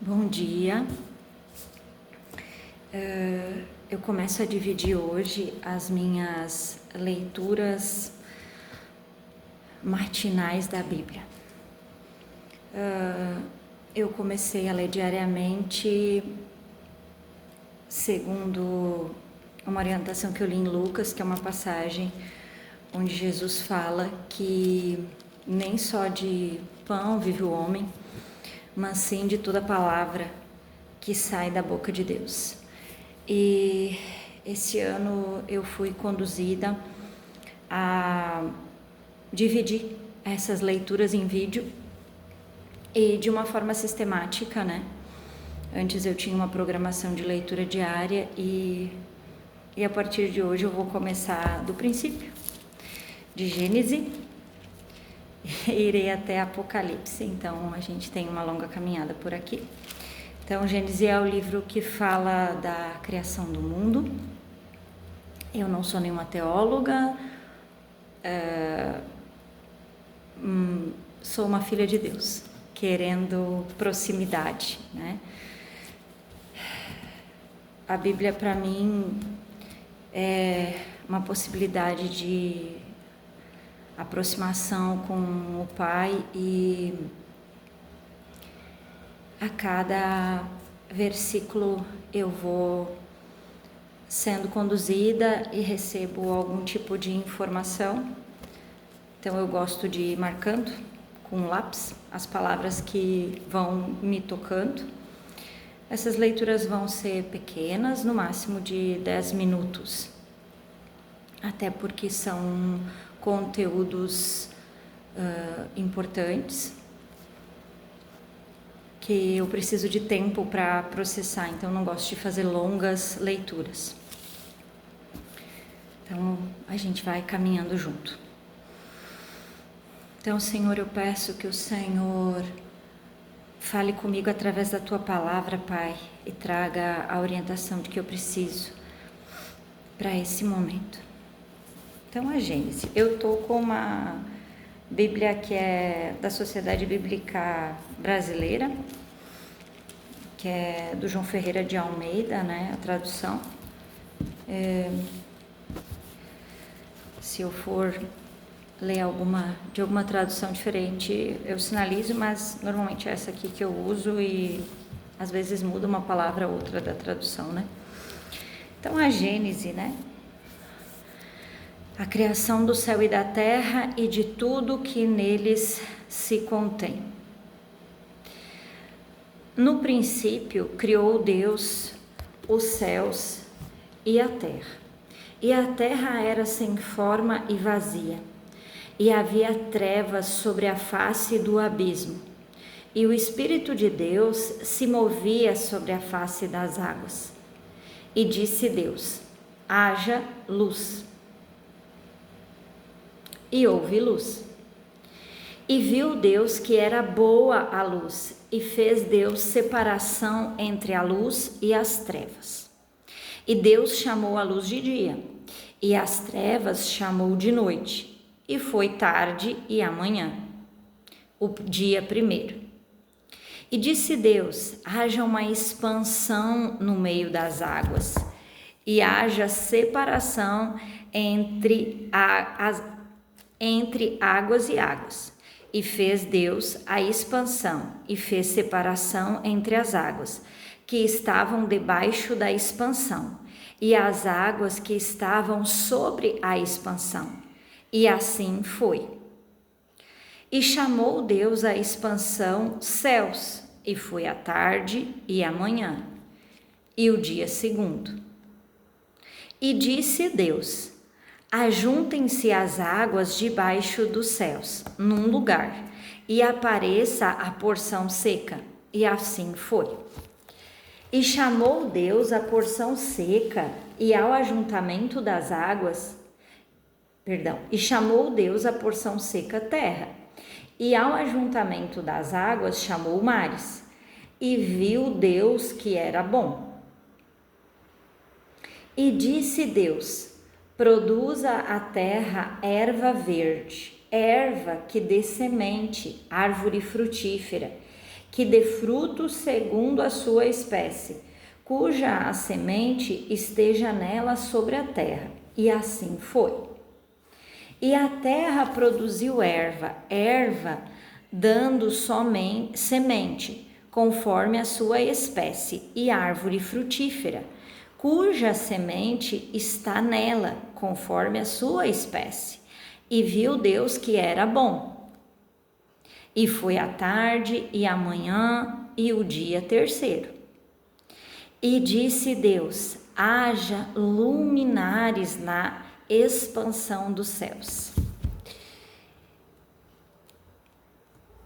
Bom dia. Eu começo a dividir hoje as minhas leituras matinais da Bíblia. Eu comecei a ler diariamente segundo uma orientação que eu li em Lucas, que é uma passagem onde Jesus fala que nem só de pão vive o homem, mas sim de toda palavra que sai da boca de Deus. E esse ano eu fui conduzida a dividir essas leituras em vídeo e de uma forma sistemática, né? Antes eu tinha uma programação de leitura diária e a partir de hoje eu vou começar do princípio, de Gênesis, e irei até Apocalipse, então a gente tem uma longa caminhada por aqui. Então, Gênesis é o livro que fala da criação do mundo. Eu não sou nenhuma teóloga, sou uma filha de Deus, querendo proximidade, né? A Bíblia, para mim, é uma possibilidade de aproximação com o Pai, e a cada versículo eu vou sendo conduzida e recebo algum tipo de informação. Então eu gosto de ir marcando com lápis as palavras que vão me tocando. Essas leituras vão ser pequenas, no máximo de 10 minutos, até porque são conteúdos importantes que eu preciso de tempo para processar, então não gosto de fazer longas leituras. Então a gente vai caminhando junto. Então, Senhor, eu peço que o Senhor fale comigo através da Tua palavra, Pai, e traga a orientação de que eu preciso para esse momento. Então, a Gênesis. Eu estou com uma Bíblia que é da Sociedade Bíblica Brasileira, que é do João Ferreira de Almeida, né, a tradução. Se eu for ler de alguma tradução diferente, eu sinalizo, mas normalmente é essa aqui que eu uso e às vezes muda uma palavra ou outra da tradução, né? Então, a Gênesis, né? A criação do céu e da terra e de tudo que neles se contém. No princípio, criou Deus os céus e a terra. E a terra era sem forma e vazia, e havia trevas sobre a face do abismo. E o Espírito de Deus se movia sobre a face das águas. E disse Deus: haja luz. E houve luz. E viu Deus que era boa a luz, e fez Deus separação entre a luz e as trevas. E Deus chamou a luz de dia, e as trevas chamou de noite. E foi tarde e amanhã, o dia primeiro. E disse Deus: haja uma expansão no meio das águas, e haja separação entre águas e águas. E fez Deus a expansão, e fez separação entre as águas que estavam debaixo da expansão, e as águas que estavam sobre a expansão. E assim foi. E chamou Deus a expansão céus, e foi a tarde e a manhã, e o dia segundo. E disse Deus: ajuntem-se as águas debaixo dos céus, num lugar, e apareça a porção seca. E assim foi. E chamou Deus a porção seca, e ao ajuntamento das águas, e chamou Deus a porção seca terra, e ao ajuntamento das águas chamou mares. E viu Deus que era bom. E disse Deus: produza a terra erva verde, erva que dê semente, árvore frutífera, que dê fruto segundo a sua espécie, cuja a semente esteja nela sobre a terra. E assim foi. E a terra produziu erva dando somente semente, conforme a sua espécie, e árvore frutífera, cuja semente está nela, conforme a sua espécie. E viu Deus que era bom. E foi a tarde e a manhã e o dia terceiro. E disse Deus: haja luminares na expansão dos céus,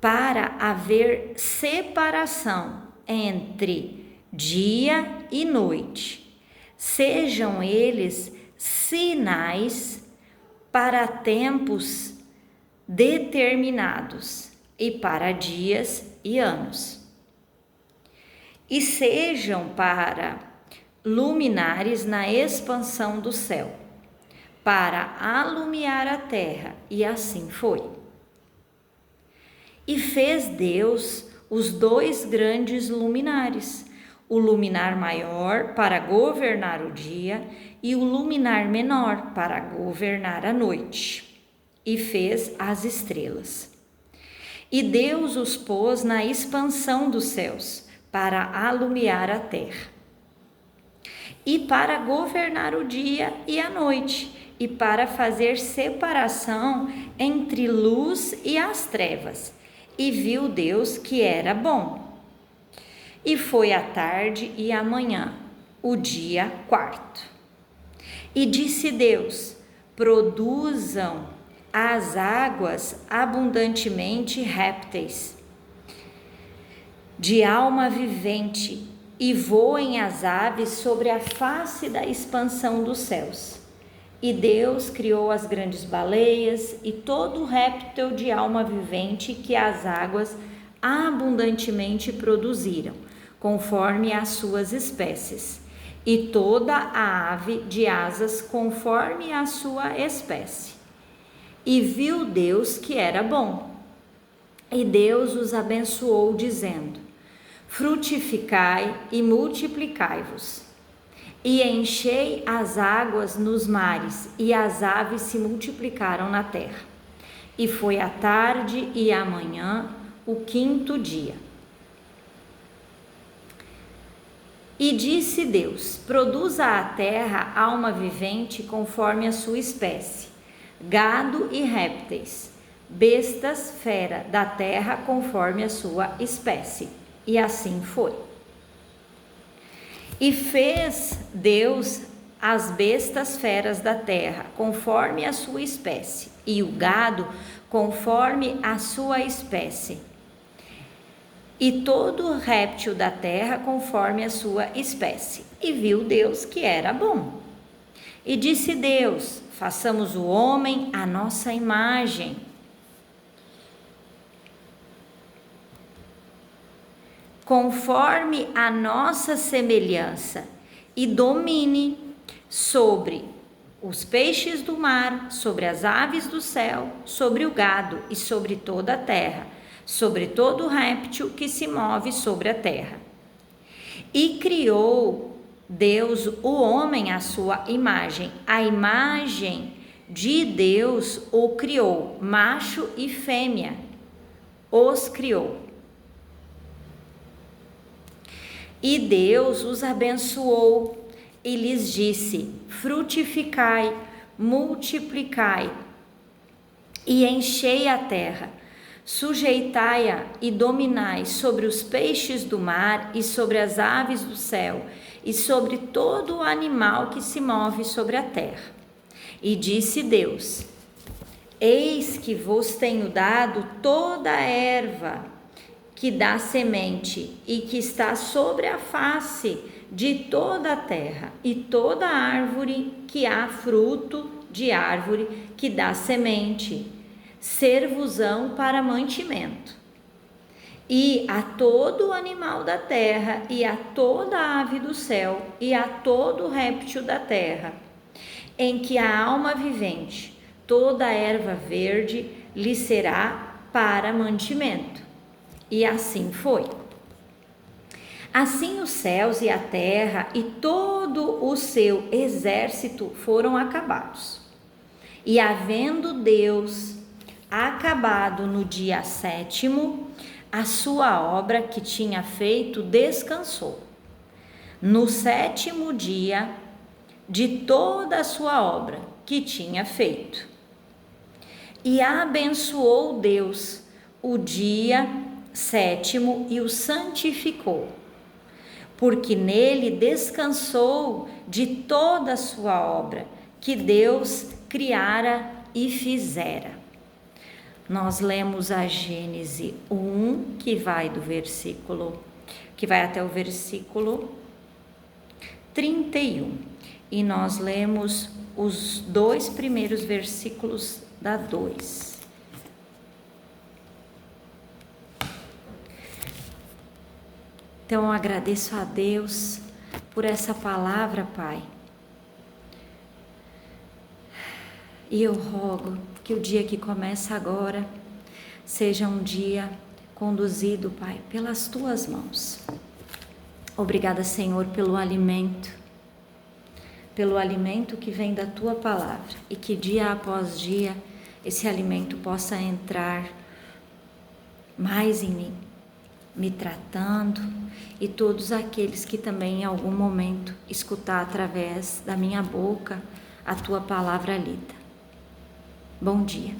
para haver separação entre dia e noite. Sejam eles sinais para tempos determinados e para dias e anos. E sejam para luminares na expansão do céu, para alumiar a terra, e assim foi. E fez Deus os 2 grandes luminares, o luminar maior para governar o dia e o luminar menor para governar a noite. E fez as estrelas. E Deus os pôs na expansão dos céus, para alumiar a terra, e para governar o dia e a noite, e para fazer separação entre luz e as trevas. E viu Deus que era bom. E foi a tarde e a manhã, o dia quarto. E disse Deus: produzam as águas abundantemente répteis de alma vivente, e voem as aves sobre a face da expansão dos céus. E Deus criou as grandes baleias e todo réptil de alma vivente que as águas abundantemente produziram, conforme as suas espécies, e toda a ave de asas conforme a sua espécie. E viu Deus que era bom. E Deus os abençoou, dizendo: frutificai e multiplicai-vos, e enchei as águas nos mares, e as aves se multiplicaram na terra. E foi a tarde e a manhã, o 5º dia. E disse Deus: produza a terra alma vivente conforme a sua espécie, gado e répteis, bestas, fera da terra conforme a sua espécie. E assim foi. E fez Deus as bestas feras da terra conforme a sua espécie, e o gado conforme a sua espécie, e todo réptil da terra conforme a sua espécie. E viu Deus que era bom. E disse Deus: façamos o homem à nossa imagem, conforme a nossa semelhança, e domine sobre os peixes do mar, sobre as aves do céu, sobre o gado e sobre toda a terra, sobre todo réptil que se move sobre a terra. E criou Deus o homem à sua imagem, a imagem de Deus o criou, macho e fêmea os criou. E Deus os abençoou e lhes disse: frutificai, multiplicai e enchei a terra, sujeitai-a e dominai sobre os peixes do mar e sobre as aves do céu e sobre todo o animal que se move sobre a terra. E disse Deus: eis que vos tenho dado toda a erva que dá semente e que está sobre a face de toda a terra, e toda árvore que há fruto de árvore que dá semente, ser-vos-ão para mantimento. E a todo animal da terra, e a toda ave do céu, e a todo réptil da terra, em que há alma vivente, toda erva verde lhe será para mantimento. E assim foi. Assim os céus e a terra e todo o seu exército foram acabados. E havendo Deus acabado no dia 7º a sua obra que tinha feito, descansou. No 7º dia de toda a sua obra que tinha feito. E abençoou Deus o dia 7º e o santificou, porque nele descansou de toda a sua obra que Deus criara e fizera. Nós lemos a Gênesis 1, que vai até o versículo 31. E nós lemos os 2 primeiros versículos da 2. Então eu agradeço a Deus por essa palavra, Pai. E eu rogo que o dia que começa agora seja um dia conduzido, Pai, pelas Tuas mãos. Obrigada, Senhor, pelo alimento que vem da Tua palavra, e que dia após dia esse alimento possa entrar mais em mim, me tratando, e todos aqueles que também em algum momento escutar através da minha boca a Tua palavra lida. Bom dia.